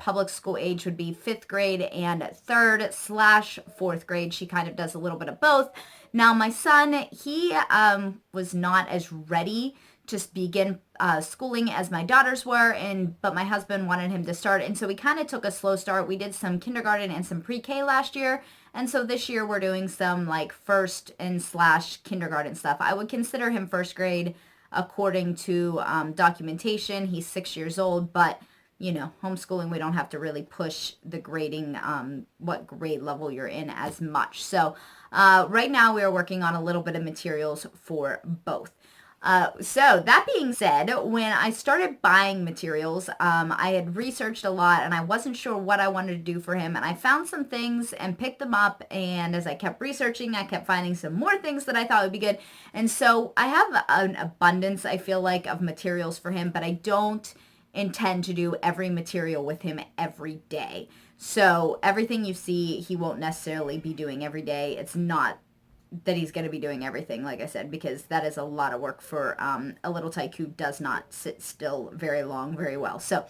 public school age would be 5th grade and 3rd/4th grade. She kind of does a little bit of both. Now, my son, he was not as ready to begin schooling as my daughters were, but my husband wanted him to start, and so we kind of took a slow start. We did some kindergarten and some pre-K last year, and so this year we're doing some like first and / kindergarten stuff. I would consider him 1st grade according to documentation. He's 6 years old, but you know, homeschooling, we don't have to really push the grading, what grade level you're in as much. So right now we are working on a little bit of materials for both. So that being said, when I started buying materials, I had researched a lot and I wasn't sure what I wanted to do for him. And I found some things and picked them up. And as I kept researching, I kept finding some more things that I thought would be good. And so I have an abundance, I feel like, of materials for him, but I don't intend to do every material with him every day. So everything you see, he won't necessarily be doing every day. It's not that he's going to be doing everything, like I said, because that is a lot of work for a little tyke who does not sit still very long, very well. So,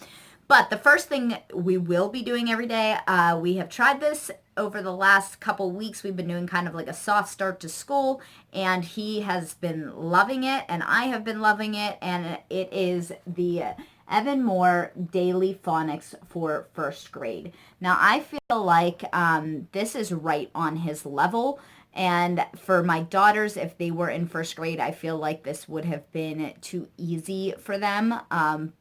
but the first thing we will be doing every day, we have tried this over the last couple weeks. We've been doing kind of like a soft start to school, and he has been loving it, and I have been loving it, and it is the Evan Moore Daily Phonics for 1st grade. Now, I feel like this is right on his level. And for my daughters, if they were in 1st grade, I feel like this would have been too easy for them.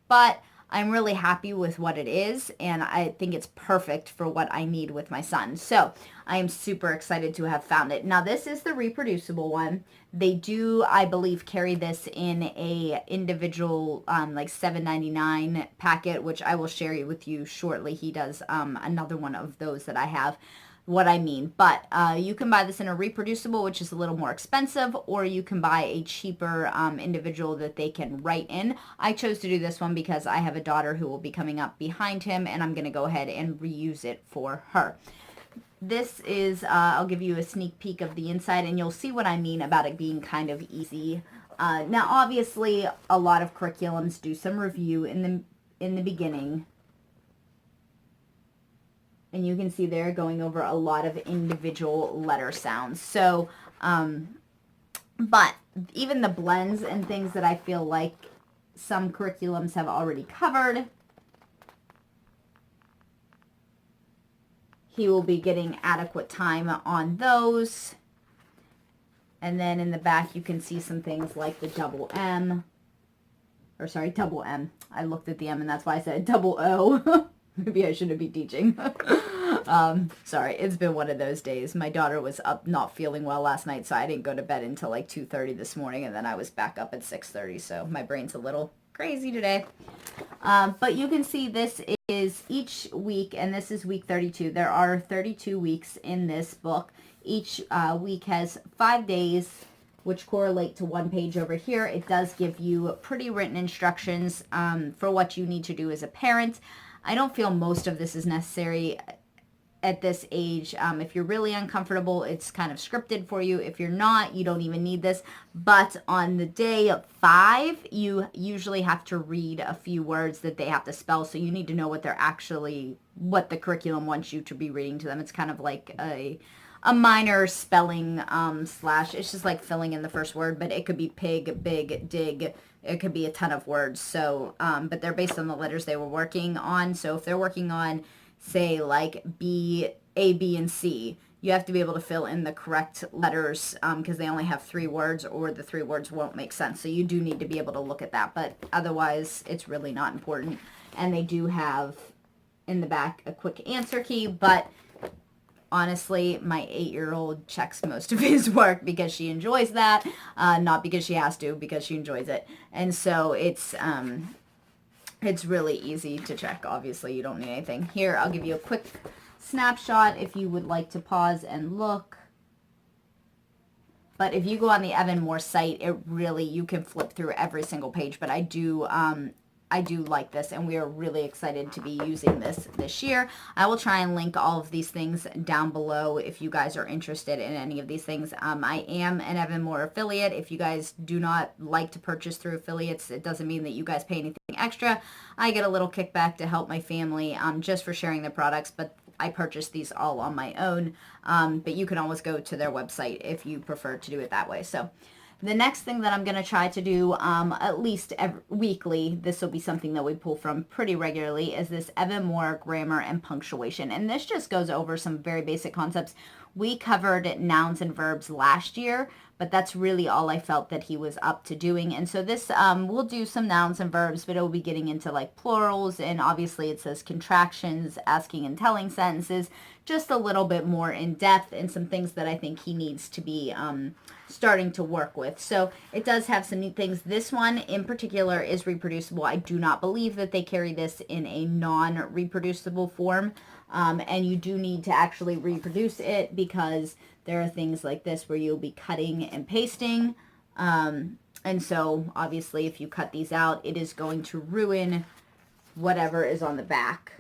But I'm really happy with what it is, and I think it's perfect for what I need with my son. So I am super excited to have found it. Now, this is the reproducible one. They do, I believe, carry this in a individual like $7.99 packet, which I will share with you shortly. He does another one of those that I have. What I mean, but you can buy this in a reproducible, which is a little more expensive, or you can buy a cheaper individual that they can write in. I chose to do this one because I have a daughter who will be coming up behind him, and I'm going to go ahead and reuse it for her. This is, I'll give you a sneak peek of the inside, and you'll see what I mean about it being kind of easy. Now, obviously, a lot of curriculums do some review in the beginning. And you can see they're going over a lot of individual letter sounds. So, but even the blends and things that I feel like some curriculums have already covered, he will be getting adequate time on those. And then in the back, you can see some things like the double M. I looked at the M and that's why I said double O. Maybe I shouldn't be teaching. Sorry, it's been one of those days. My daughter was up not feeling well last night, so I didn't go to bed until like 2:30 this morning, and then I was back up at 6:30, so my brain's a little crazy today. But you can see this is each week, and this is week 32. There are 32 weeks in this book. Each week has 5 days, which correlate to one page over here. It does give you pretty written instructions for what you need to do as a parent. I don't feel most of this is necessary at this age. If you're really uncomfortable, it's kind of scripted for you. If you're not, you don't even need this. But on the day 5, you usually have to read a few words that they have to spell. So you need to know what what the curriculum wants you to be reading to them. It's kind of like a minor spelling slash. It's just like filling in the first word, but it could be pig, big, dig. It could be a ton of words. So, but they're based on the letters they were working on. So if they're working on, say, like B, A, B, and C, you have to be able to fill in the correct letters because they only have 3 words, or the 3 words won't make sense. So you do need to be able to look at that, but otherwise it's really not important. And they do have in the back a quick answer key, but honestly, my 8-year-old checks most of his work because she enjoys that, not because she has to, because she enjoys it. And so it's really easy to check. Obviously, you don't need anything. Here, I'll give you a quick snapshot if you would like to pause and look. But if you go on the Evan Moore site, you can flip through every single page. But I do I do like this, and we are really excited to be using this year. I will try and link all of these things down below if you guys are interested in any of these things. I am an Evan Moore affiliate. If you guys do not like to purchase through affiliates, it doesn't mean that you guys pay anything extra. I get a little kickback to help my family just for sharing the products, but I purchased these all on my own. But you can always go to their website if you prefer to do it that way. So the next thing that I'm going to try to do at least weekly, this will be something that we pull from pretty regularly, is this Evan Moore grammar and punctuation. And this just goes over some very basic concepts. We covered nouns and verbs last year, but that's really all I felt that he was up to doing. And so this, we'll do some nouns and verbs, but it will be getting into like plurals, and obviously it says contractions, asking and telling sentences, just a little bit more in depth, and some things that I think he needs to be starting to work with. So it does have some neat things. This one in particular is reproducible. I do not believe that they carry this in a non-reproducible form. And you do need to actually reproduce it, because there are things like this where you'll be cutting and pasting. And so obviously if you cut these out, it is going to ruin whatever is on the back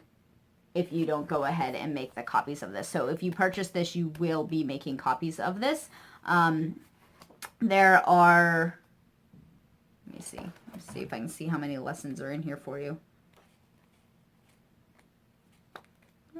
if you don't go ahead and make the copies of this. So if you purchase this, you will be making copies of this. There are, let's see if I can see how many lessons are in here for you.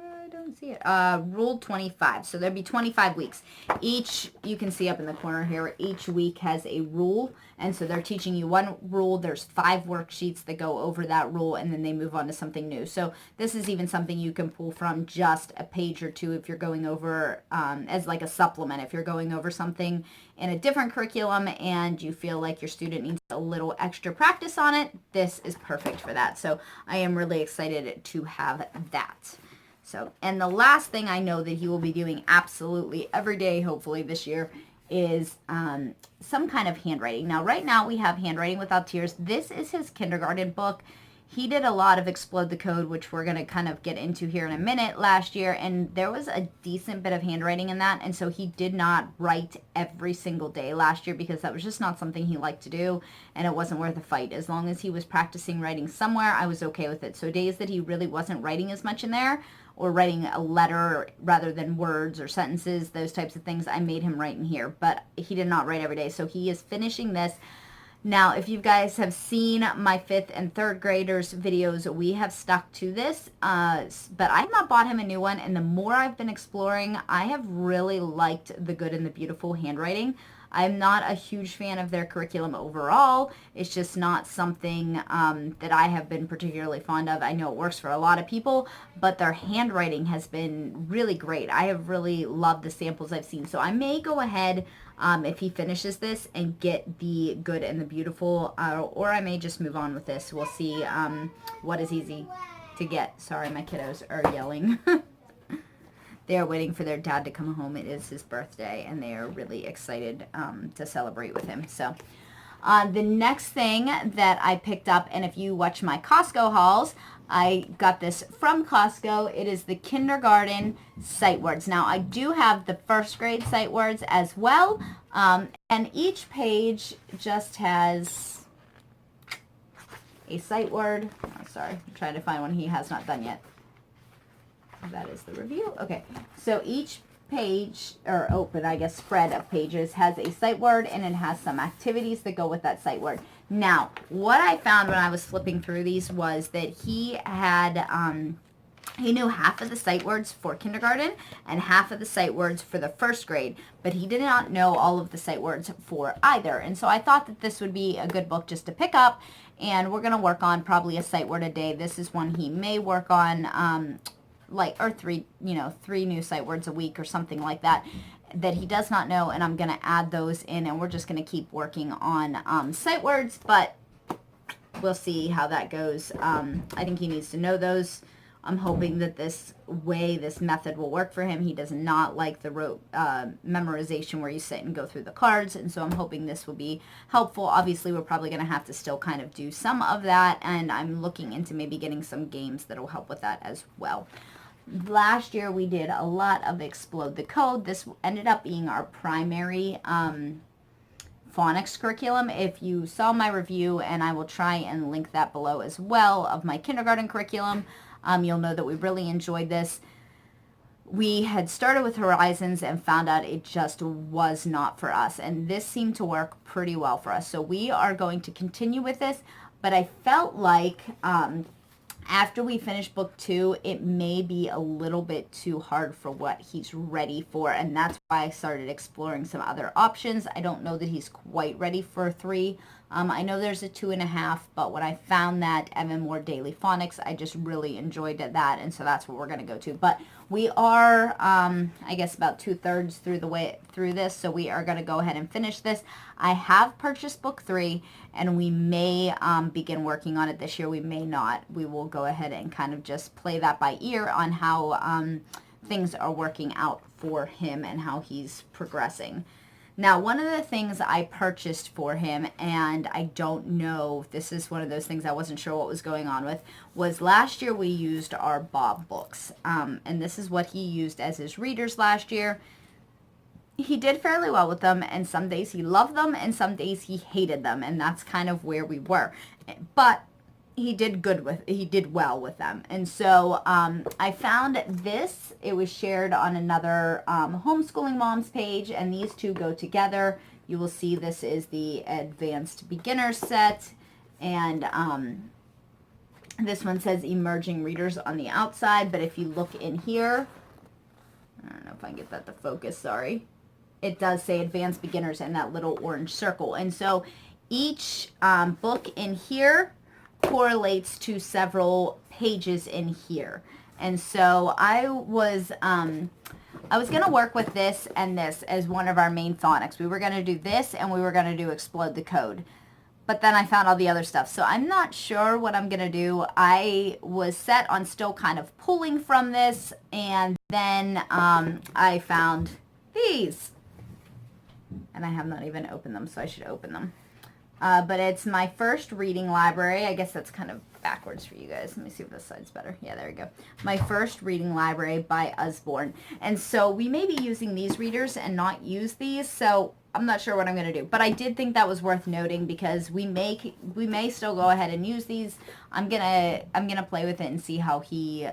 I don't see it. Rule 25. So there'd be 25 weeks. Each, you can see up in the corner here, each week has a rule. And so they're teaching you one rule. There's 5 worksheets that go over that rule, and then they move on to something new. So this is even something you can pull from just a page or two if you're going over as like a supplement. If you're going over something in a different curriculum and you feel like your student needs a little extra practice on it, this is perfect for that. So I am really excited to have that. So, and the last thing I know that he will be doing absolutely every day, hopefully this year, is some kind of handwriting. Now, right now we have Handwriting Without Tears. This is his kindergarten book. He did a lot of Explode the Code, which we're going to kind of get into here in a minute, last year, and there was a decent bit of handwriting in that, and so he did not write every single day last year because that was just not something he liked to do, and it wasn't worth a fight. As long as he was practicing writing somewhere, I was okay with it. So days that he really wasn't writing as much in there, or writing a letter rather than words or sentences, those types of things, I made him write in here, but he did not write every day. So he is finishing this. Now, if you guys have seen my 5th and 3rd graders videos, we have stuck to this, but I have not bought him a new one, and the more I've been exploring, I have really liked the Good and the Beautiful handwriting. I'm not a huge fan of their curriculum overall. It's just not something that I have been particularly fond of. I know it works for a lot of people, but their handwriting has been really great. I have really loved the samples I've seen. So I may go ahead, if he finishes this, and get the Good and the Beautiful, or I may just move on with this. We'll see what is easy to get. Sorry, my kiddos are yelling. They are waiting for their dad to come home. It is his birthday, and they are really excited to celebrate with him. So the next thing that I picked up, and if you watch my Costco hauls, I got this from Costco. It is the kindergarten sight words. Now, I do have the 1st grade sight words as well, and each page just has a sight word. Oh, sorry, I'm trying to find one he has not done yet. That is the review. Okay, so each page, or open, I guess, spread of pages has a sight word, and it has some activities that go with that sight word. Now, what I found when I was flipping through these was that he had, he knew half of the sight words for kindergarten and half of the sight words for the 1st grade, but he did not know all of the sight words for either. And so I thought that this would be a good book just to pick up, and we're going to work on probably a sight word a day. This is one he may work on, or 3 new sight words a week or something like that he does not know, and I'm going to add those in, and we're just going to keep working on sight words, but we'll see how that goes. I think he needs to know those. I'm hoping that this method will work for him. He does not like the rote memorization where you sit and go through the cards, and so I'm hoping this will be helpful. Obviously, we're probably going to have to still kind of do some of that, and I'm looking into maybe getting some games that will help with that as well. Last year, we did a lot of Explode the Code. This ended up being our primary phonics curriculum. If you saw my review, and I will try and link that below as well, of my kindergarten curriculum, you'll know that we really enjoyed this. We had started with Horizons and found out it just was not for us, and this seemed to work pretty well for us. So we are going to continue with this, but I felt like after we finish book 2, it may be a little bit too hard for what he's ready for, and that's why I started exploring some other options. I don't know that he's quite ready for 3. I know there's a 2.5, but when I found that Evan Moore Daily Phonics, I just really enjoyed that, and so that's what we're going to go to. But we are, I guess, about 2/3 through the way through this, so we are going to go ahead and finish this. I have purchased book 3, and we may begin working on it this year. We may not. We will go ahead and kind of just play that by ear on how things are working out for him and how he's progressing. Now, one of the things I purchased for him, and I don't know, this is one of those things I wasn't sure what was going on with, was last year we used our Bob books. And this is what he used as his readers last year. He did fairly well with them, and some days he loved them, and some days he hated them, and that's kind of where we were. But he did well with them. And so I found this. It was shared on another homeschooling moms page, and these two go together. You will see this is the advanced beginner set, and this one says emerging readers on the outside, but if you look in here, I don't know if I can get that to focus, sorry. It does say advanced beginners in that little orange circle. And so each book in here correlates to several pages in here. And so I was going to work with this and this as one of our main phonics. We were going to do this, and we were going to do Explode the Code. But then I found all the other stuff. So I'm not sure what I'm going to do. I was set on still kind of pulling from this, and then I found these. And I have not even opened them, so I should open them. But it's my first reading library. I guess that's kind of backwards for you guys. Let me see if this side's better. Yeah, there we go. My first reading library by USBORN. And so we may be using these readers and not use these, so I'm not sure what I'm going to do. But I did think that was worth noting because we may still go ahead and use these. I'm gonna play with it and see how he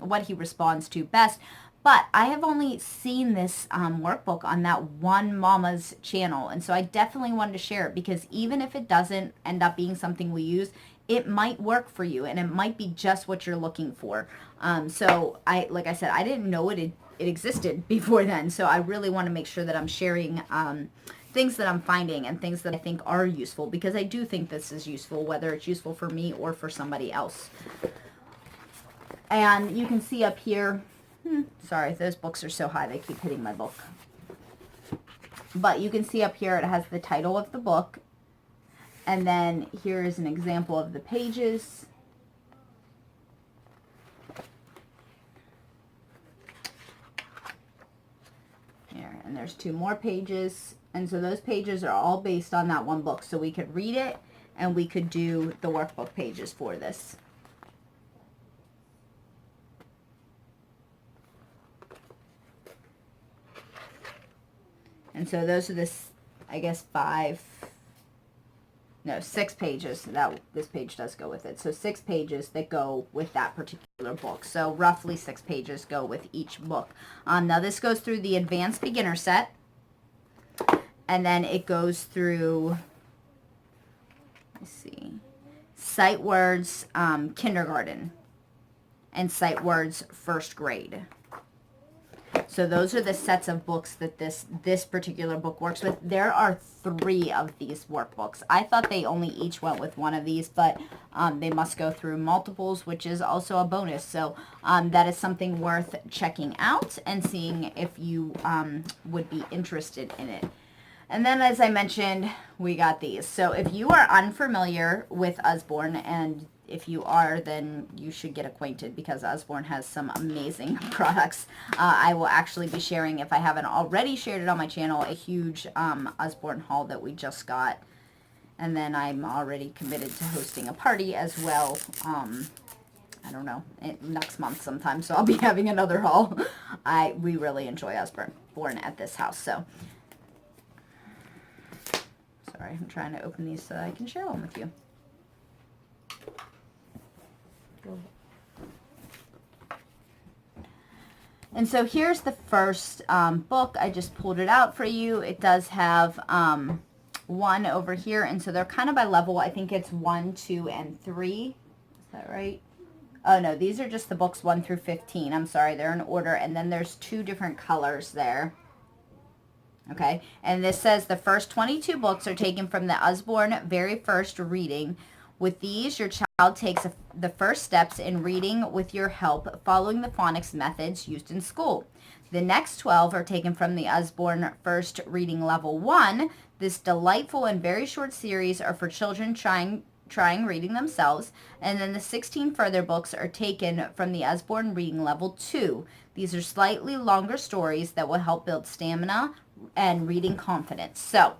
what he responds to best. But I have only seen this workbook on that one mama's channel, and so I definitely wanted to share it because even if it doesn't end up being something we use, it might work for you, and it might be just what you're looking for. So like I said, I didn't know it existed before then, so I really want to make sure that I'm sharing things that I'm finding and things that I think are useful, because I do think this is useful, whether it's useful for me or for somebody else. And you can see up here, sorry, those books are so high, they keep hitting my book. But you can see up here it has the title of the book. And then here is an example of the pages. Here, and there's 2 more pages. And so those pages are all based on that one book. So we could read it, and we could do the workbook pages for this. And so those are I guess 6 pages that this page does go with it. So 6 pages that go with that particular book. So roughly 6 pages go with each book. Now this goes through the advanced beginner set. And then it goes through, let's see, sight words kindergarten and sight words first grade. So those are the sets of books that this particular book works with. There are 3 of these workbooks. I thought they only each went with 1 of these, but they must go through multiples, which is also a bonus. So that is something worth checking out and seeing if you would be interested in it. And then, as I mentioned, we got these. So if you are unfamiliar with USBORN, and if you are, then you should get acquainted because USBORN has some amazing products. I will actually be sharing, if I haven't already shared it on my channel, a huge USBORN haul that we just got. And then I'm already committed to hosting a party as well. I don't know, next month sometime, so I'll be having another haul. We really enjoy USBORN at this house, so. Sorry, I'm trying to open these so I can share them with you. And so here's the first book. I just pulled it out for you. It does have one over here, and so they're kind of by level. I think it's 1, 2, and 3. Is that right? Oh, no, these are just the books 1 through 15. I'm sorry, they're in order, and then there's 2 different colors there. Okay, and this says the first 22 books are taken from the USBORN very first reading. With these, your child takes the first steps in reading with your help, following the phonics methods used in school. The next 12 are taken from the USBORN First Reading Level 1. This delightful and very short series are for children trying reading themselves, and then the 16 further books are taken from the USBORN Reading Level 2. These are slightly longer stories that will help build stamina and reading confidence. So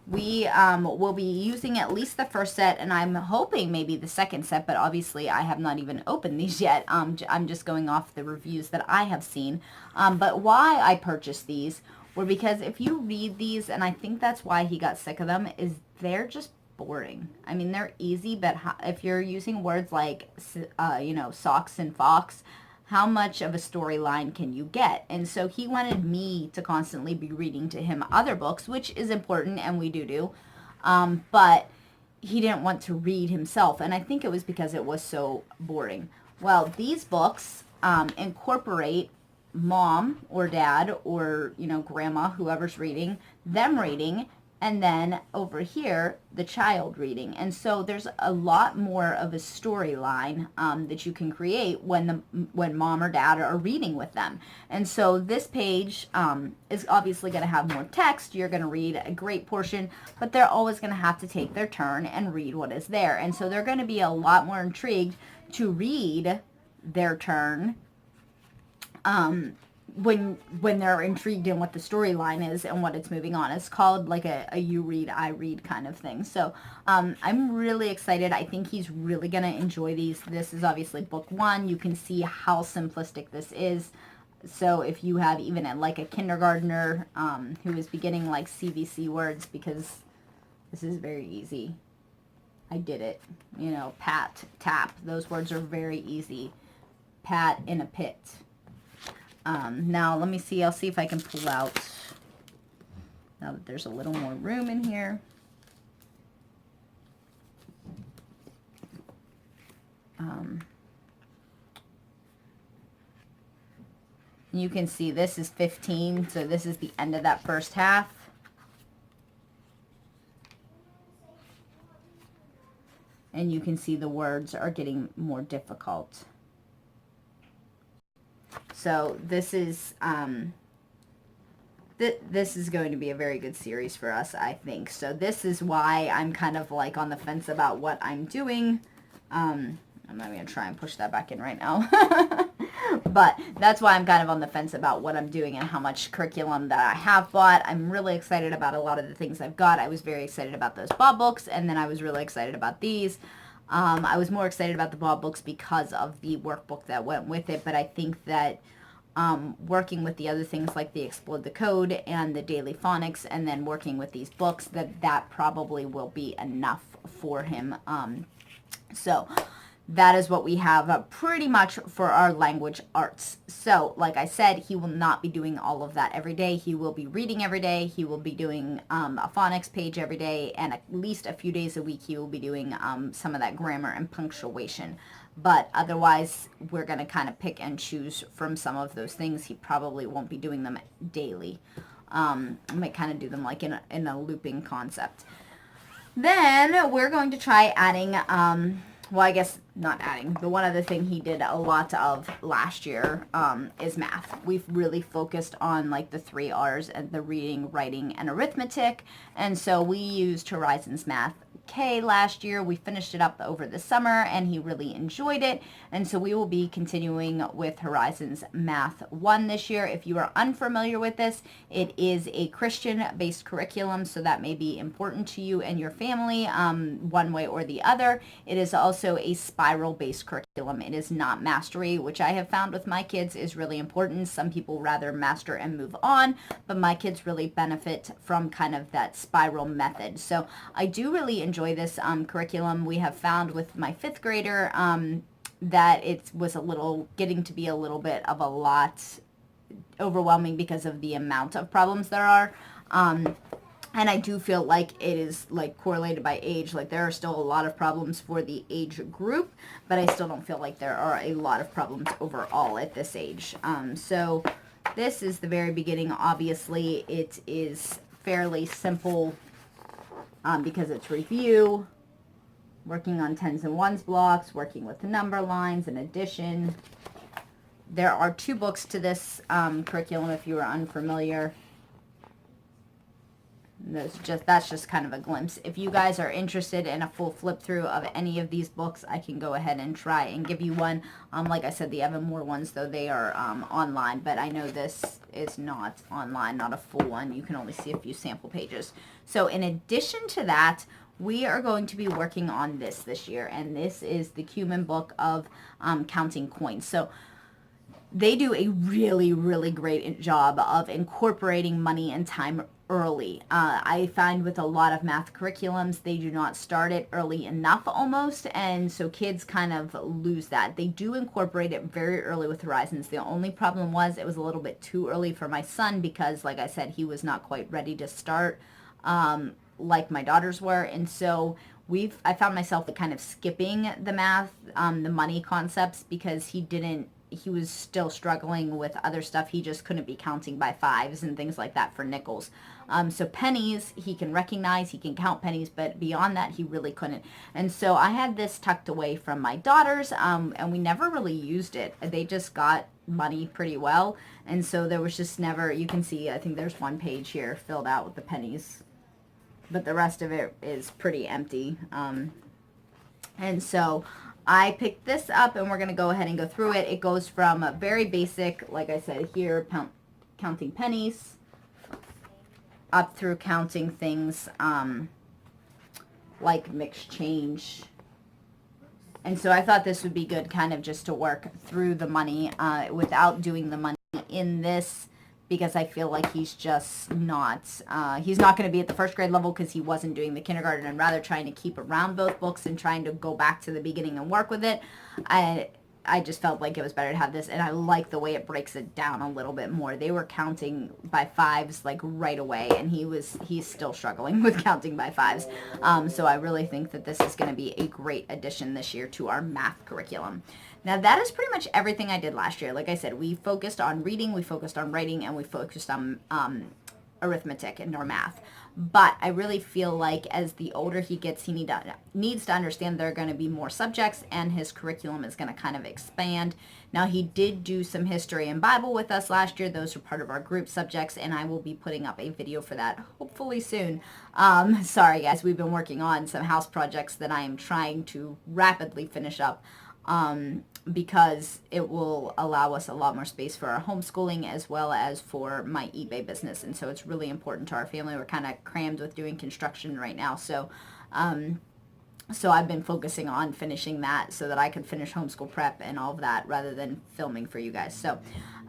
we will be using at least the first set, and I'm hoping maybe the second set, but obviously I have not even opened these yet. I'm just going off the reviews that I have seen. But why I purchased these were because if you read these, and I think that's why he got sick of them, is they're just boring. I mean, they're easy, but if you're using words like, socks and fox, how much of a storyline can you get? And so he wanted me to constantly be reading to him other books, which is important, and we do. But he didn't want to read himself, and I think it was because it was so boring. Well, these books incorporate mom or dad or, grandma, whoever's reading, them reading, and then over here, the child reading. And so there's a lot more of a storyline that you can create when mom or dad are reading with them. And so this page is obviously going to have more text. You're going to read a great portion, but they're always going to have to take their turn and read what is there. And so they're going to be a lot more intrigued to read their turn when they're intrigued in what the storyline is and what it's moving on. It's called like a you read, I read kind of thing. So I'm really excited. I think he's really going to enjoy these. This is obviously book 1. You can see how simplistic this is. So if you have even like a kindergartner who is beginning like CVC words, because this is very easy. I did it. Pat, tap. Those words are very easy. Pat in a pit. Now, let me see. I'll see if I can pull out, now that there's a little more room in here. You can see this is 15, so this is the end of that first half. And you can see the words are getting more difficult. So this is this is going to be a very good series for us, I think. So this is why I'm kind of like on the fence about what I'm doing. I'm not going to try and push that back in right now. But that's why I'm kind of on the fence about what I'm doing and how much curriculum that I have bought. I'm really excited about a lot of the things I've got. I was very excited about those Bob books, and then I was really excited about these. I was more excited about the Bob books because of the workbook that went with it, but I think that working with the other things like the Explode the Code and the Daily Phonics, and then working with these books, that probably will be enough for him. So that is what we have pretty much for our language arts. So like I said, he will not be doing all of that every day. He will be reading every day. He will be doing a phonics page every day, and at least a few days a week he will be doing some of that grammar and punctuation. But otherwise, we're going to kind of pick and choose from some of those things. He probably won't be doing them daily. I might kind of do them like in a looping concept. Then we're going to try adding, well, I guess not adding. The one other thing he did a lot of last year is math. We've really focused on like the 3 R's and the reading, writing, and arithmetic. And so we used Horizons Math K last year. We finished it up over the summer, and he really enjoyed it. And so we will be continuing with Horizons Math 1 this year. If you are unfamiliar with this, it is a Christian-based curriculum, so that may be important to you and your family one way or the other. It is also a spiral-based curriculum. It is not mastery, which I have found with my kids is really important. Some people rather master and move on, but my kids really benefit from kind of that spiral method. So I do really enjoy this curriculum. We have found with my 5th grader that it was getting to be a little bit of a lot overwhelming because of the amount of problems there are. And I do feel like it is like correlated by age. Like there are still a lot of problems for the age group, but I still don't feel like there are a lot of problems overall at this age. So this is the very beginning. Obviously, it is fairly simple because it's review, working on tens and ones blocks, working with the number lines and addition. There are 2 books to this curriculum if you are unfamiliar. That's just kind of a glimpse. If you guys are interested in a full flip through of any of these books, I can go ahead and try and give you one. Like I said, the Evan Moore ones, though, they are online, but I know this is not online, not a full one. You can only see a few sample pages. So in addition to that, we are going to be working on this year, and this is the Cumin book of counting coins. So they do a really, really great job of incorporating money and time early. I find with a lot of math curriculums, they do not start it early enough almost, and so kids kind of lose that. They do incorporate it very early with Horizons. The only problem was it was a little bit too early for my son because, like I said, he was not quite ready to start like my daughters were, and so I found myself kind of skipping the math, the money concepts because he was still struggling with other stuff. He just couldn't be counting by fives and things like that for nickels. So pennies, he can recognize, he can count pennies, but beyond that, he really couldn't. And so I had this tucked away from my daughters, and we never really used it. They just got money pretty well. And so there was just never, you can see, I think there's 1 page here filled out with the pennies, but the rest of it is pretty empty. And so I picked this up, and we're going to go ahead and go through it. It goes from a very basic, like I said here, counting pennies, up through counting things like mixed change. And so I thought this would be good kind of just to work through the money without doing the money in this, because I feel like he's just not, he's not going to be at the 1st grade level because he wasn't doing the kindergarten, and rather trying to keep around both books and trying to go back to the beginning and work with it. I just felt like it was better to have this, and I like the way it breaks it down a little bit more. They were counting by fives like right away, and he's still struggling with counting by fives. So I really think that this is going to be a great addition this year to our math curriculum. Now, that is pretty much everything I did last year. Like I said, we focused on reading, we focused on writing, and we focused on arithmetic and our math. But I really feel like as the older he gets, he needs to understand there are going to be more subjects, and his curriculum is going to kind of expand. Now, he did do some history and Bible with us last year. Those are part of our group subjects, and I will be putting up a video for that hopefully soon. Sorry, guys, we've been working on some house projects that I am trying to rapidly finish up. Because it will allow us a lot more space for our homeschooling as well as for my eBay business. And so it's really important to our family. We're kind of crammed with doing construction right now. So I've been focusing on finishing that so that I can finish homeschool prep and all of that rather than filming for you guys. So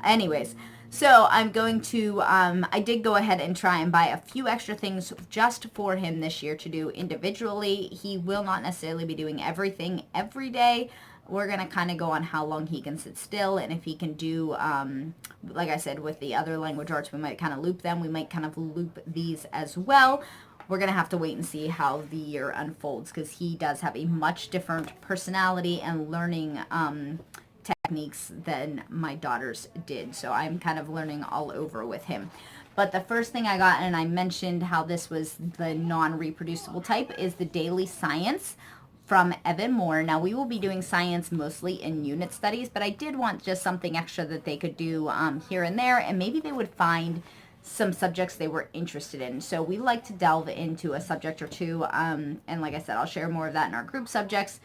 anyways, so I'm going to, I did go ahead and try and buy a few extra things just for him this year to do individually. He will not necessarily be doing everything every day. We're going to kind of go on how long he can sit still, and if he can do, like I said, with the other language arts, we might kind of loop them. We might kind of loop these as well. We're going to have to wait and see how the year unfolds, because he does have a much different personality and learning techniques than my daughters did. So I'm kind of learning all over with him. But the first thing I got, and I mentioned how this was the non-reproducible type, is the Daily Science from Evan Moore. Now, we will be doing science mostly in unit studies, but I did want just something extra that they could do here and there, and maybe they would find some subjects they were interested in. So we like to delve into a subject or two, and like I said, I'll share more of that in our group subjects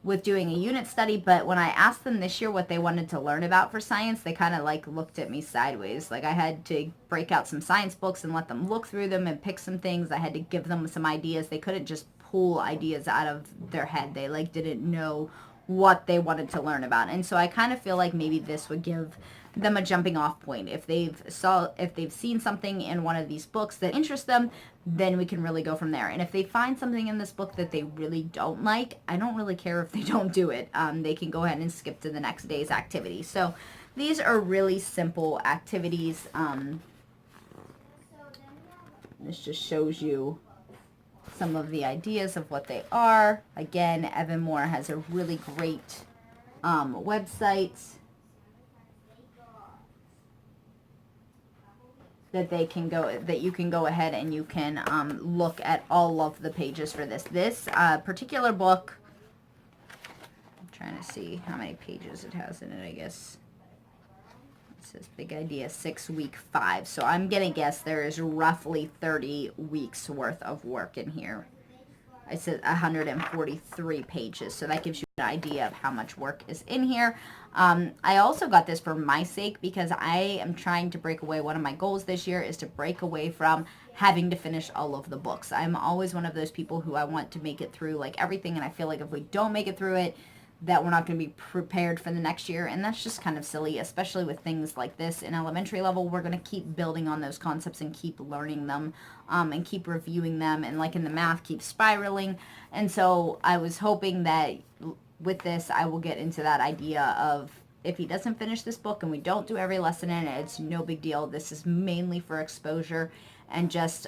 with doing a unit study. But when I asked them this year what they wanted to learn about for science, they kind of like looked at me sideways. Like I had to break out some science books and let them look through them and pick some things. I had to give them some ideas. They couldn't just pull ideas out of their head. They like didn't know what they wanted to learn about. And so I kind of feel like maybe this would give them a jumping off point. If they've seen something in one of these books that interests them, then we can really go from there. And if they find something in this book that they really don't like, I don't really care if they don't do it. They can go ahead and skip to the next day's activity. So these are really simple activities. This just shows you some of the ideas of what they are. Again, Evan Moore has a really great website that you can go ahead and you can look at all of the pages for this. This particular book, I'm trying to see how many pages it has in it, I guess. It says Big Idea 6, week 5. So I'm going to guess there is roughly 30 weeks worth of work in here. It says 143 pages. So that gives you an idea of how much work is in here. I also got this for my sake because I am trying to break away. One of my goals this year is to break away from having to finish all of the books. I'm always one of those people who I want to make it through like everything. And I feel like if we don't make it through it, that we're not going to be prepared for the next year. And that's just kind of silly, especially with things like this in elementary level. We're going to keep building on those concepts and keep learning them and keep reviewing them. And like in the math, keep spiraling. And so I was hoping that with this, I will get into that idea of if he doesn't finish this book and we don't do every lesson in it, it's no big deal. This is mainly for exposure and just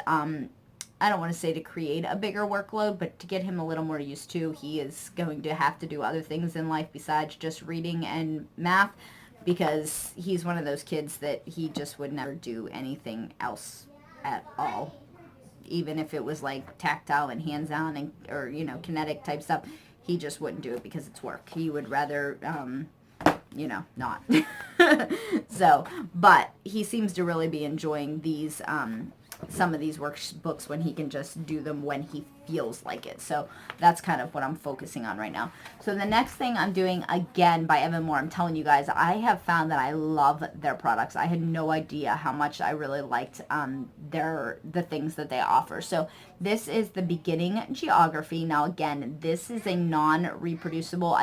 I don't want to say to create a bigger workload, but to get him a little more used to. He is going to have to do other things in life besides just reading and math because he's one of those kids that he just would never do anything else at all. Even if it was like tactile and hands-on and or, you know, kinetic type stuff, he just wouldn't do it because it's work. He would rather, you know, not. So, but he seems to really be enjoying these some of these workbooks when he can just do them when he feels like it. So that's kind of what I'm focusing on right now. So the next thing I'm doing, again, by Evan Moore, I'm telling you guys, I have found that I love their products. I had no idea how much I really liked the things that they offer. So this is the beginning geography. Now, again, this is a non-reproducible.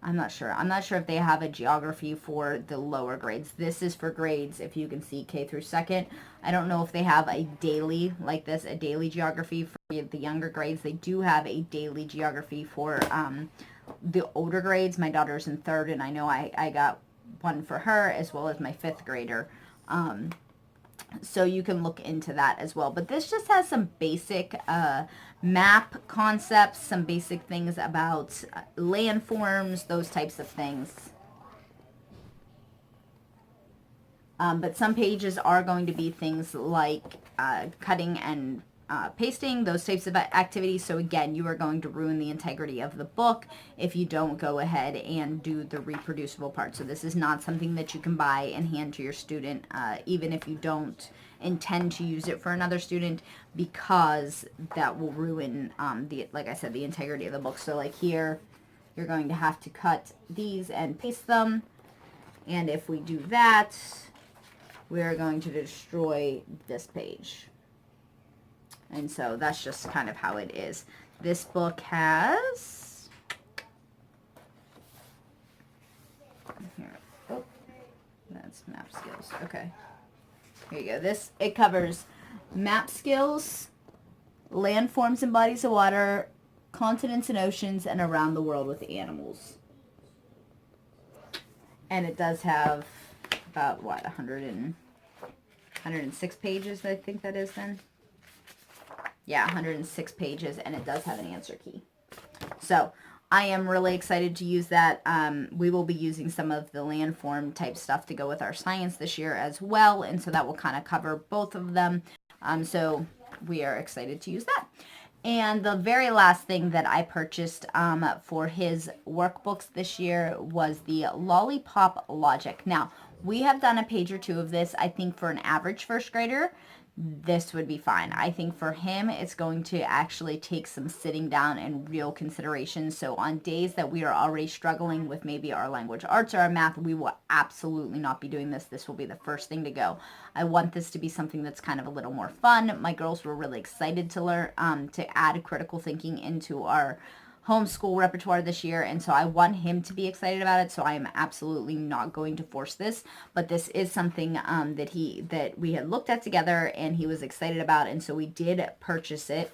I'm not sure. I'm not sure if they have a geography for the lower grades. This is for grades, if you can see, K through 2nd. I don't know if they have a daily, like this, a daily geography for the younger grades. They do have a daily geography for the older grades. My daughter's in 3rd, and I know I got one for her as well as my 5th grader. So you can look into that as well. But this just has some basic map concepts, some basic things about landforms, those types of things. But some pages are going to be things like cutting and pasting, those types of activities. So again, you are going to ruin the integrity of the book if you don't go ahead and do the reproducible part. So this is not something that you can buy and hand to your student, even if you don't intend to use it for another student, because that will ruin, like I said, the integrity of the book. So like here, you're going to have to cut these and paste them. And if we do that, we're going to destroy this page. And so that's just kind of how it is. This book has, here, oh, that's map skills. Okay. Here you go. It covers map skills, landforms and bodies of water, continents and oceans, and around the world with animals. And it does have about, what, 106 pages, I think that is then. Yeah, 106 pages, and it does have an answer key. So I am really excited to use that. We will be using some of the landform type stuff to go with our science this year as well, and so that will kind of cover both of them. So we are excited to use that. And the very last thing that I purchased for his workbooks this year was the Lollipop Logic. Now, we have done a page or two of this. I think for an average first grader, this would be fine. I think for him, it's going to actually take some sitting down and real consideration. So on days that we are already struggling with maybe our language arts or our math, we will absolutely not be doing this. This will be the first thing to go. I want this to be something that's kind of a little more fun. My girls were really excited to learn, to add critical thinking into our homeschool repertoire this year, and so I want him to be excited about it, so I am absolutely not going to force this, but this is something that we had looked at together and he was excited about, and so we did purchase it.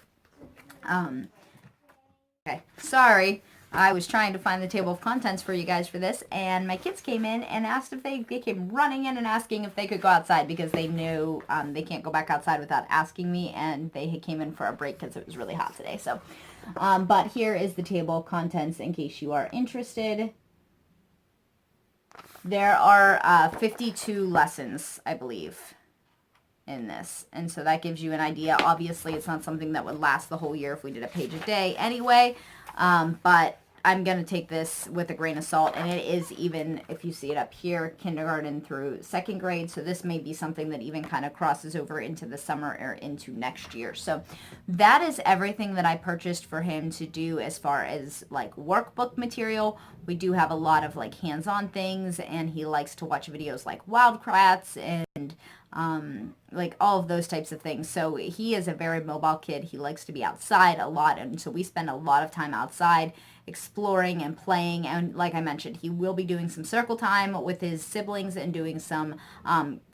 Okay, sorry. I was trying to find the table of contents for you guys for this, and my kids came in and asked if they came running in and asking if they could go outside because they knew they can't go back outside without asking me, and they came in for a break because it was really hot today. So, but here is the table of contents in case you are interested. There are 52 lessons, I believe, in this, and so that gives you an idea. Obviously, it's not something that would last the whole year if we did a page a day anyway, but I'm going to take this with a grain of salt, and it is, even if you see it up here, kindergarten through second grade, so this may be something that even kind of crosses over into the summer or into next year. So that is everything that I purchased for him to do as far as like workbook material. We do have a lot of like hands-on things, and he likes to watch videos like Wildcrats and like all of those types of things. So he is a very mobile kid. He likes to be outside a lot, and so we spend a lot of time outside exploring and playing. And like I mentioned, he will be doing some circle time with his siblings and doing some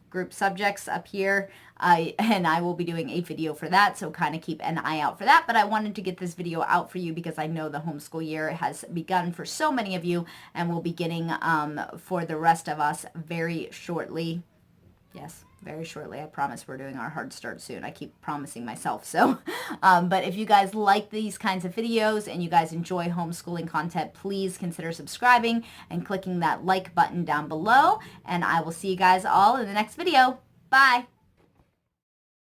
group subjects up here, and I will be doing a video for that, so kind of keep an eye out for that. But I wanted to get this video out for you because I know the homeschool year has begun for so many of you and will be beginning for the rest of us very shortly. Yes, very shortly. I promise we're doing our hard start soon. I keep promising myself. So, but if you guys like these kinds of videos and you guys enjoy homeschooling content, please consider subscribing and clicking that like button down below. And I will see you guys all in the next video. Bye.